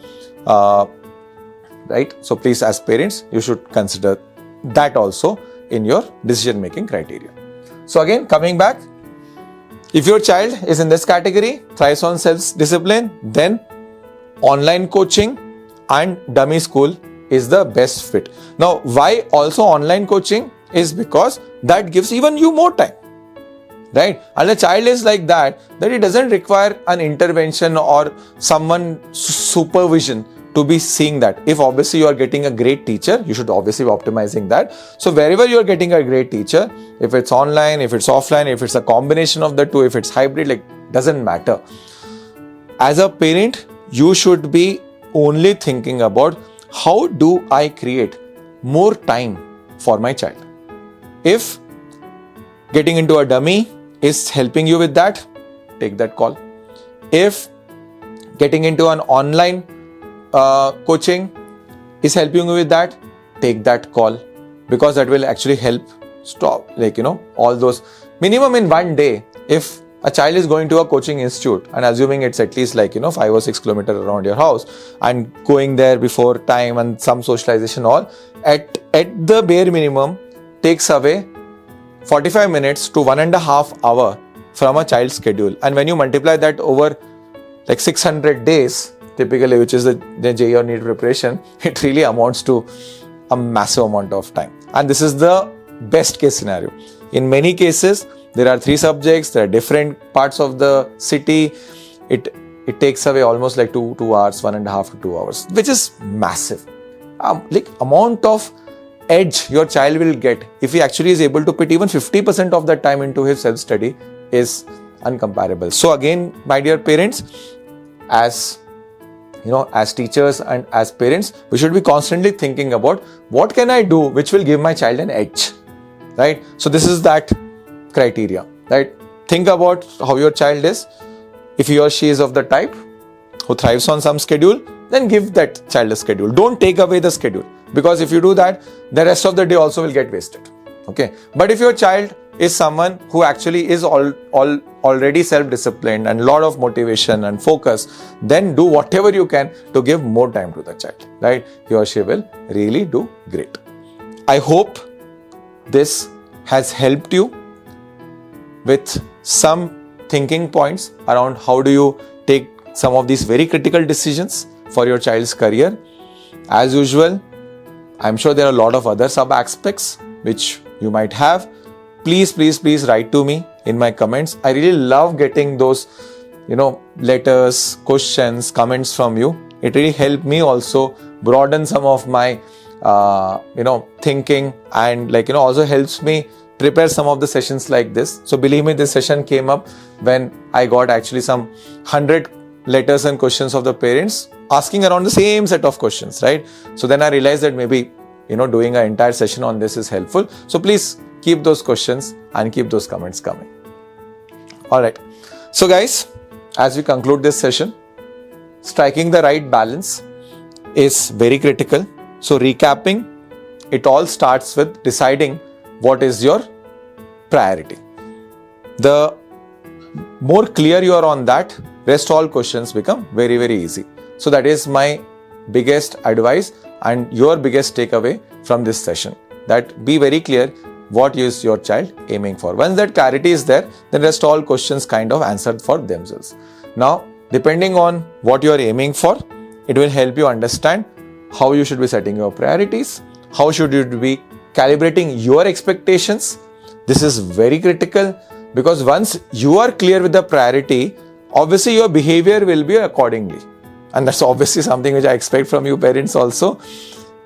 right? So please, as parents, you should consider that also in your decision-making criteria. So again, coming back, if your child is in this category, thrives on self-discipline, then online coaching and dummy school is the best fit. Now, why also online coaching is because that gives even you more time, right? And the child is like that it doesn't require an intervention or someone supervision to be seeing that. If obviously you are getting a great teacher, you should obviously be optimizing that. So wherever you are getting a great teacher, if it's online, if it's offline, if it's a combination of the two, if it's hybrid, doesn't matter. As a parent, you should be only thinking about how do I create more time for my child. If getting into a dummy is helping you with that, take that call. If getting into an online coaching is helping you with that, take that call, because that will actually help stop all those. Minimum in one day, if a child is going to a coaching institute, and assuming it's at least 5 or 6 kilometers around your house, and going there before time and some socialization, all at the bare minimum takes away 45 minutes to 1.5 hour from a child's schedule. And when you multiply that over like 600 days, typically, which is the JEE or NEET preparation, it really amounts to a massive amount of time. And this is the best case scenario. In many cases, there are 3 subjects, there are different parts of the city. It takes away almost like 2 hours, 1.5 to 2 hours, which is massive. Like amount of edge your child will get if he actually is able to put even 50% of that time into his self-study is uncomparable. So again, my dear parents, as teachers and as parents, we should be constantly thinking about what can I do which will give my child an edge, right? So this is that criteria, right? Think about how your child is. If he or she is of the type who thrives on some schedule, then give that child a schedule. Don't take away the schedule, because if you do that, the rest of the day also will get wasted. Okay. But if your child is someone who actually is already self-disciplined and a lot of motivation and focus, then do whatever you can to give more time to the child, right? He or she will really do great. I hope this has helped you with some thinking points around how do you take some of these very critical decisions for your child's career. As usual, I'm sure there are a lot of other sub aspects which you might have. Please write to me in my comments. I really love getting those, letters, questions, comments from you. It really helped me also broaden some of my, thinking, and also helps me prepare some of the sessions like this. So believe me, this session came up when I got actually some 100 letters and questions of the parents asking around the same set of questions, right? So then I realized that maybe, doing an entire session on this is helpful. So please keep those questions and keep those comments coming. All right. So guys, as we conclude this session, striking the right balance is very critical. So recapping, it all starts with deciding what is your priority. The more clear you are on that, rest all questions become very, very easy. So that is my biggest advice and your biggest takeaway from this session, that be very clear what is your child aiming for. Once that clarity is there, then rest all questions kind of answered for themselves. Now, depending on what you are aiming for, it will help you understand how you should be setting your priorities, how should you be calibrating your expectations. This is very critical, because once you are clear with the priority, obviously your behavior will be accordingly. And that's obviously something which I expect from you parents also.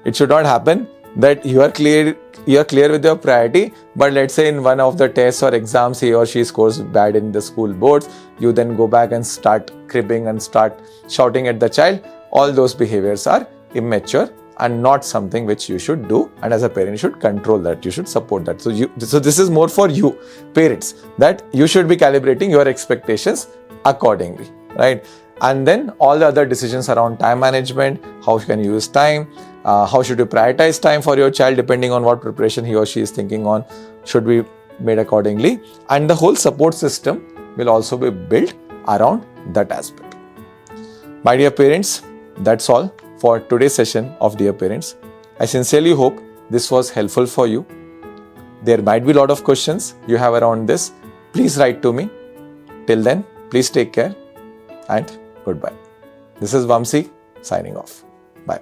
It should not happen that you are clear with your priority, but let's say in one of the tests or exams he or she scores bad in the school boards, you then go back and start cribbing and start shouting at the child. All those behaviors are immature and not something which you should do, and as a parent you should control that, you should support that. So this is more for you parents, that you should be calibrating your expectations accordingly, right? And then all the other decisions around time management, how you can use time, how should you prioritize time for your child depending on what preparation he or she is thinking on, should be made accordingly. And the whole support system will also be built around that aspect. My dear parents, that's all for today's session of Dear Parents. I sincerely hope this was helpful for you. There might be a lot of questions you have around this. Please write to me. Till then, please take care and goodbye. This is Vamsi signing off. Bye.